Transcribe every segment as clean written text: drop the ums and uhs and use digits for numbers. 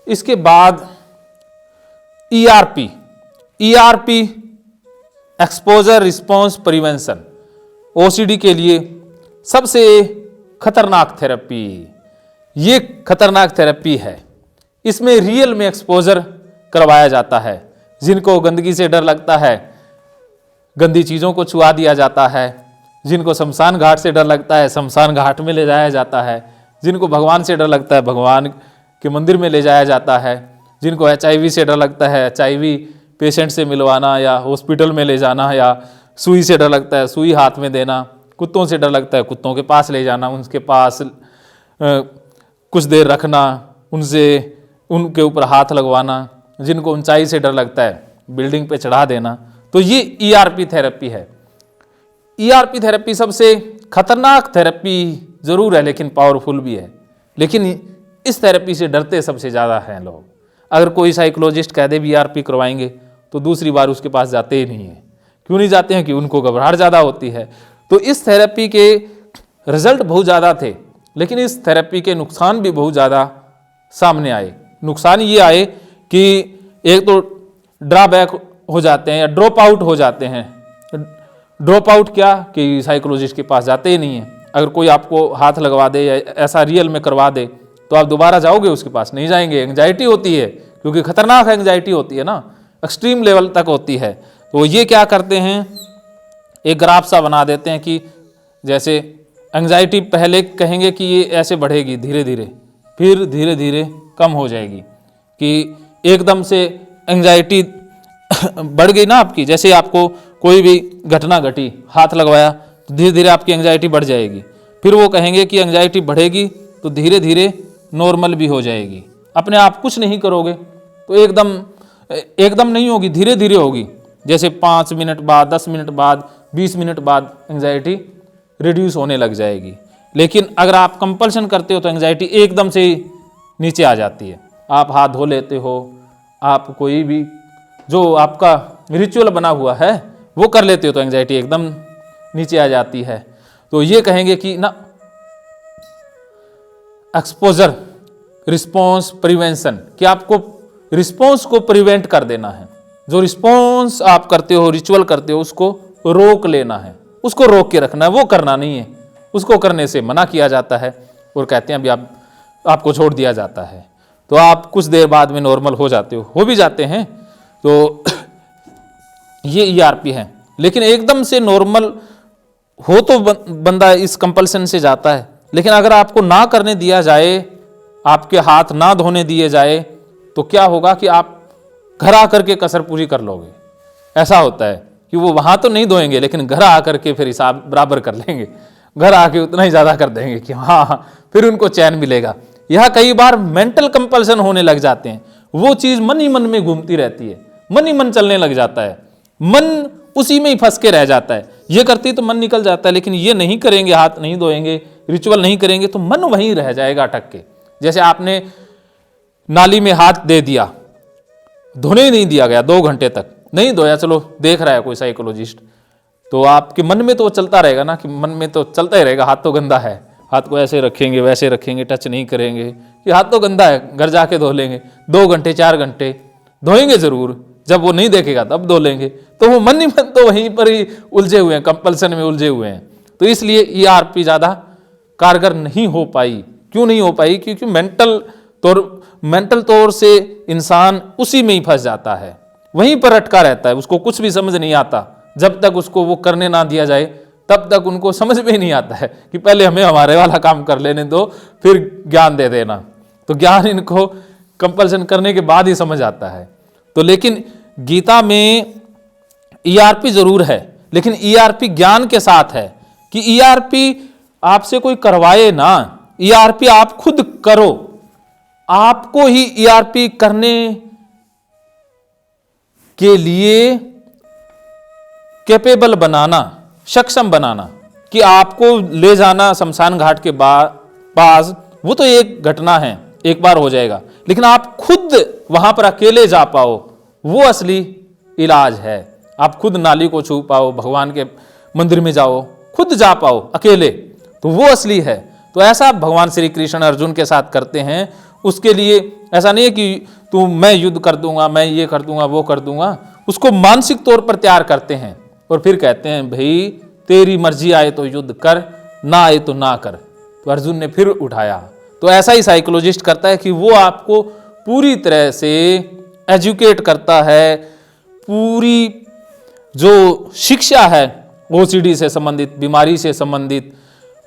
इसके बाद ERP, ERP exposure response prevention, OCD के लिए सबसे खतरनाक थेरेपी। ये खतरनाक थेरेपी है। इसमें रियल में एक्सपोजर करवाया जाता है। जिनको गंदगी से डर लगता है, गंदी चीज़ों को छुआ दिया जाता है। जिनको शमशान घाट से डर लगता है, शमशान घाट में ले जाया जाता है। जिनको भगवान से डर लगता है, भगवान के मंदिर में ले जाया जाता है। जिनको HIV से डर लगता है, HIV पेशेंट से मिलवाना या हॉस्पिटल में ले जाना, या सुई से डर लगता है, सुई हाथ में देना। कुत्तों से डर लगता है, कुत्तों के पास ले जाना, उनके पास कुछ देर रखना, उनके ऊपर हाथ लगवाना। जिनको ऊंचाई से डर लगता है, बिल्डिंग पे चढ़ा देना। तो ये ईआरपी थेरेपी है। ईआरपी थेरेपी सबसे खतरनाक थेरेपी जरूर है, लेकिन पावरफुल भी है। लेकिन इस थेरेपी से डरते सबसे ज़्यादा हैं लोग। अगर कोई साइकोलॉजिस्ट कह दे भी ईआरपी करवाएंगे, तो दूसरी बार उसके पास जाते ही नहीं है। क्यों नहीं जाते हैं? कि उनको घबराहट ज़्यादा होती है। तो इस थेरेपी के रिजल्ट बहुत ज़्यादा थे, लेकिन इस थेरेपी के नुकसान भी बहुत ज़्यादा सामने आए। नुकसान ये आए कि एक तो ड्रॉबैक हो जाते हैं या ड्रॉप आउट हो जाते हैं। ड्रॉप आउट क्या? कि साइकोलॉजिस्ट के पास जाते ही नहीं है। अगर कोई आपको हाथ लगवा दे या ऐसा रियल में करवा दे, तो आप दोबारा जाओगे उसके पास? नहीं जाएंगे। एंग्जाइटी होती है, क्योंकि खतरनाक एंग्जाइटी होती है ना, एक्सट्रीम लेवल तक होती है। तो ये क्या करते हैं, एक ग्राफ सा बना देते हैं कि जैसे एंग्जाइटी पहले कहेंगे कि ये ऐसे बढ़ेगी धीरे धीरे, फिर धीरे धीरे कम हो जाएगी। कि एकदम से एंग्जाइटी बढ़ गई ना आपकी, जैसे आपको कोई भी घटना घटी, हाथ लगवाया, तो धीरे धीरे आपकी एंग्जाइटी बढ़ जाएगी। फिर वो कहेंगे कि एंग्जाइटी बढ़ेगी तो धीरे धीरे नॉर्मल भी हो जाएगी। अपने आप कुछ नहीं करोगे तो एकदम नहीं होगी, धीरे धीरे होगी। जैसे 5 मिनट बाद, 10 मिनट बाद, 20 मिनट बाद एंग्जाइटी रिड्यूस होने लग जाएगी। लेकिन अगर आप कंपल्शन करते हो तो एंग्जाइटी एकदम से ही नीचे आ जाती है। आप हाथ धो लेते हो, आप कोई भी जो आपका रिचुअल बना हुआ है वो कर लेते हो, तो एंग्जाइटी एकदम नीचे आ जाती है। तो ये कहेंगे कि ना, एक्सपोजर रिस्पॉन्स प्रिवेंशन, कि आपको रिस्पॉन्स को प्रिवेंट कर देना है। जो रिस्पॉन्स आप करते हो, रिचुअल करते हो, उसको रोक लेना है, उसको रोक के रखना है, वो करना नहीं है। उसको करने से मना किया जाता है और कहते हैं अभी आपको छोड़ दिया जाता है। तो आप कुछ देर बाद में नॉर्मल हो जाते हो भी जाते हैं। तो ये ईआरपी है। लेकिन एकदम से नॉर्मल हो तो बंदा इस कंपल्सन से जाता है, लेकिन अगर आपको ना करने दिया जाए, आपके हाथ ना धोने दिए जाए, तो क्या होगा कि आप घर आकर के कसर पूरी कर लोगे। ऐसा होता है कि वो वहां तो नहीं धोएंगे, लेकिन घर आकर के फिर हिसाब बराबर कर लेंगे। घर आके उतना ही ज्यादा कर देंगे कि हाँ, फिर उनको चैन मिलेगा। यह कई बार मेंटल कंपल्सन होने लग जाते हैं। वो चीज मन ही मन में घूमती रहती है, मन ही मन चलने लग जाता है, मन उसी में ही फंस के रह जाता है। ये करती तो मन निकल जाता है, लेकिन ये नहीं करेंगे, हाथ नहीं धोएंगे, रिचुअल नहीं करेंगे, तो मन वहीं रह जाएगा अटक के। जैसे आपने नाली में हाथ दे दिया, धोने ही नहीं दिया गया, 2 घंटे तक नहीं धोया, चलो देख रहा है कोई साइकोलॉजिस्ट, तो आपके मन में तो चलता रहेगा ना, कि मन में तो चलता ही रहेगा, हाथ तो गंदा है, हाथ को ऐसे रखेंगे, वैसे रखेंगे, टच नहीं करेंगे, कि हाथ तो गंदा है, घर जाके धो लेंगे। 2 घंटे 4 घंटे धोएंगे जरूर, जब वो नहीं देखेगा तब धो लेंगे। तो वो मन ही मन तो वहीं पर ही उलझे हुए हैं, कंपल्सन में उलझे हुए हैं। तो इसलिए ईआरपी ज़्यादा कारगर नहीं हो पाई। क्यों नहीं हो पाई? क्योंकि मेंटल तौर से इंसान उसी में ही फंस जाता है, वहीं पर अटका रहता है, उसको कुछ भी समझ नहीं आता। जब तक उसको वो करने ना दिया जाए, तब तक उनको समझ में ही नहीं आता है कि पहले हमें हमारे वाला काम कर लेने दो, फिर ज्ञान दे देना। तो ज्ञान इनको कंपल्सन करने के बाद ही समझ आता है। तो लेकिन गीता में ईआरपी जरूर है, लेकिन ईआरपी ज्ञान के साथ है, कि ईआरपी आपसे कोई करवाए ना, ईआरपी आप खुद करो। आपको ही ईआरपी करने के लिए कैपेबल बनाना, सक्षम बनाना, कि आपको ले जाना शमशान घाट के पास, वो तो एक घटना है, एक बार हो जाएगा, लेकिन आप खुद वहां पर अकेले जा पाओ, वो असली इलाज है। आप खुद नाली को छू पाओ, भगवान के मंदिर में जाओ, खुद जा पाओ अकेले, तो वो असली है। तो ऐसा भगवान श्री कृष्ण अर्जुन के साथ करते हैं, उसके लिए ऐसा नहीं है कि मैं युद्ध कर दूंगा, मैं ये कर दूंगा, वो कर दूंगा। उसको मानसिक तौर पर तैयार करते हैं और फिर कहते हैं भाई तेरी मर्जी आए तो युद्ध कर, ना आए तो ना कर। तो अर्जुन ने फिर उठाया। तो ऐसा ही साइकोलॉजिस्ट करता है कि वो आपको पूरी तरह से एजुकेट करता है, पूरी जो शिक्षा है ओसीडी से संबंधित, बीमारी से संबंधित,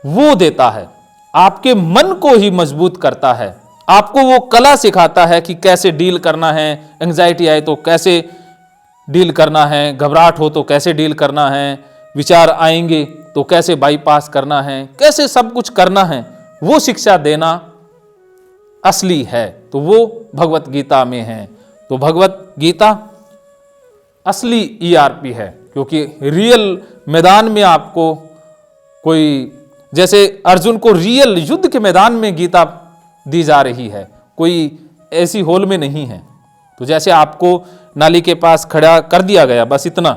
वो देता है। आपके मन को ही मजबूत करता है, आपको वो कला सिखाता है कि कैसे डील करना है, एंग्जाइटी आए तो कैसे डील करना है, घबराहट हो तो कैसे डील करना है, विचार आएंगे तो कैसे बाईपास करना है, कैसे सब कुछ करना है। वो शिक्षा देना असली है, तो वो भगवत गीता में है। तो भगवत गीता असली ईआरपी है, क्योंकि रियल मैदान में आपको कोई, जैसे अर्जुन को रियल युद्ध के मैदान में गीता दी जा रही है, कोई ऐसी हॉल में नहीं है। तो जैसे आपको नाली के पास खड़ा कर दिया गया, बस इतना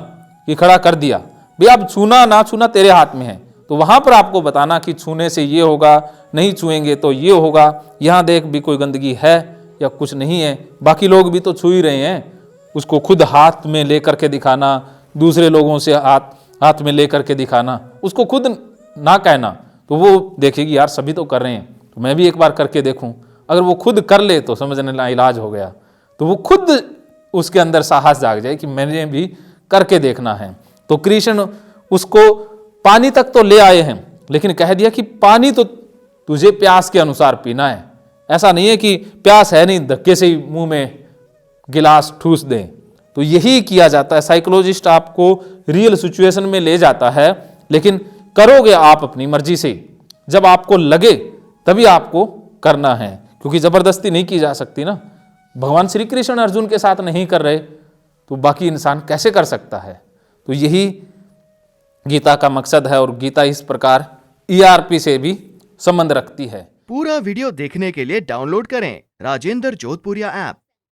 कि खड़ा कर दिया, भाई अब छूना ना छूना तेरे हाथ में है, तो वहां पर आपको बताना कि छूने से ये होगा, नहीं छुएंगे तो ये होगा, यहां देख भी कोई गंदगी है या कुछ नहीं है, बाकी लोग भी तो छू ही रहे हैं, उसको खुद हाथ में लेकर के दिखाना, दूसरे लोगों से हाथ में लेकर के दिखाना, उसको खुद ना कहना, तो वो देखेगी यार सभी तो कर रहे हैं, तो मैं भी एक बार करके देखूं। अगर वो खुद कर ले तो समझने ला इलाज हो गया, तो वो खुद उसके अंदर साहस जाग जाए कि मैंने भी करके देखना है। तो कृष्ण उसको पानी तक तो ले आए हैं, लेकिन कह दिया कि पानी तो तुझे प्यास के अनुसार पीना है, ऐसा नहीं है कि प्यास है नहीं धक्के से ही मुंह में गिलास ठूस दें। तो यही किया जाता है, साइकोलॉजिस्ट आपको रियल सिचुएशन में ले जाता है, लेकिन करोगे आप अपनी मर्जी से, जब आपको लगे तभी आपको करना है, क्योंकि जबरदस्ती नहीं की जा सकती ना। भगवान श्री कृष्ण अर्जुन के साथ नहीं कर रहे तो बाकी इंसान कैसे कर सकता है। तो यही गीता का मकसद है, और गीता इस प्रकार ईआरपी से भी संबंध रखती है। पूरा वीडियो देखने के लिए डाउनलोड करें राजेंद्र जोधपुरिया ऐप।